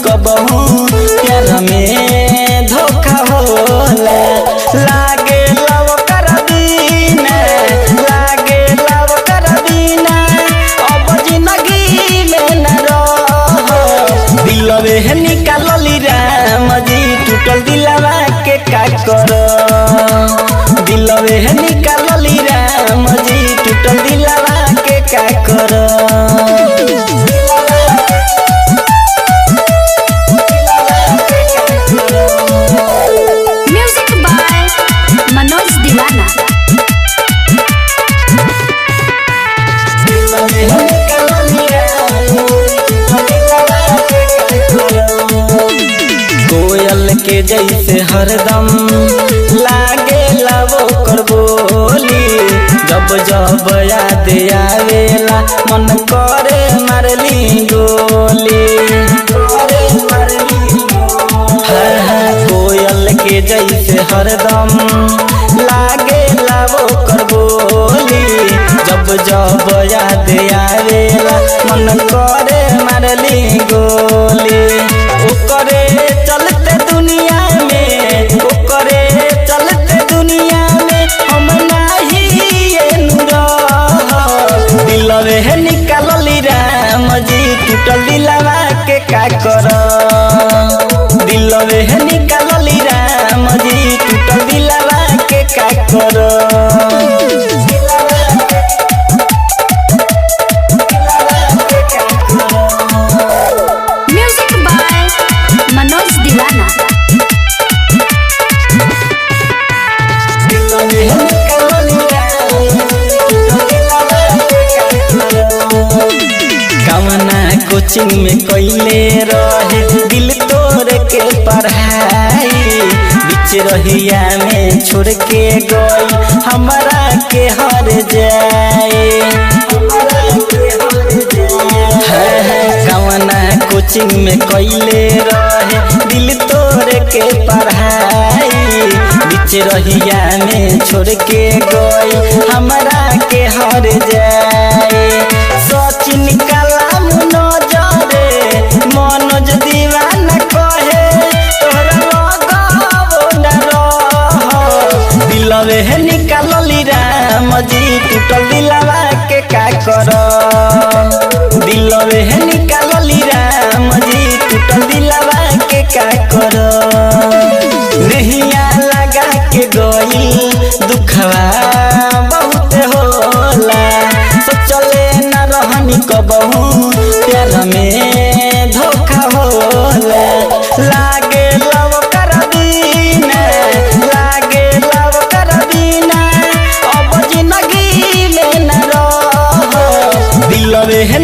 कबहू प्यार में धोखा होला। लागे लव कर बिना, लागे लव कर बिना अब जिंदगी में न रह। दिलवे है निकालली राम जी टूटल दिलवा के का करो। दिलवे है निकालली राम जी टूटल दिलवा के का करो। म्यूजिक बाय मनोज दीवाना। कोयल के जैसे हरदम लागे लावो कर बोली। जब जब याद आवेला मन करे मारली गोली। कोयल के जैसे हरदम लागे लावो कर बोली। जब जब याद आवेला मन करे मारली गोली। ओकरे चलते दुनिया में, ओकरे चलते दुनिया में हम नाही दिलवे है निकालली राम जी टूटल दिलवा के का करो। दिलवे है निकालली राम जी टूटल दिलवा के का करो। म्यूजिक बाय मनोज दीवाना। कवना कोचिंग में कैले रहे दिल तोड़ के पढ़ाई। बीच रहिया में छोड़ के गई हमरा के हर जाए। कवना कोचिंग में कैले रहे दिल तोड़ के पढ़ाई। बीच रहिया में छोड़ के गई हमरा के हर जाए। सचिन कलाम नजरे मनोज दीवाना कहे तोहरा लगावो न रह। दिलवे है निकालली राम जी टूटल दिलवा के का करो। दिलवे है निकालली राम जी टूटल दिलवा के का करो। नहिया लगा के गई दुखवा बहुत होला। सोचले न रहनी कबहू प्यार में धोखा होला। लागे लव कर बिना, लागे लव कर बिना अब जिंदगी में न रह। दिलवे है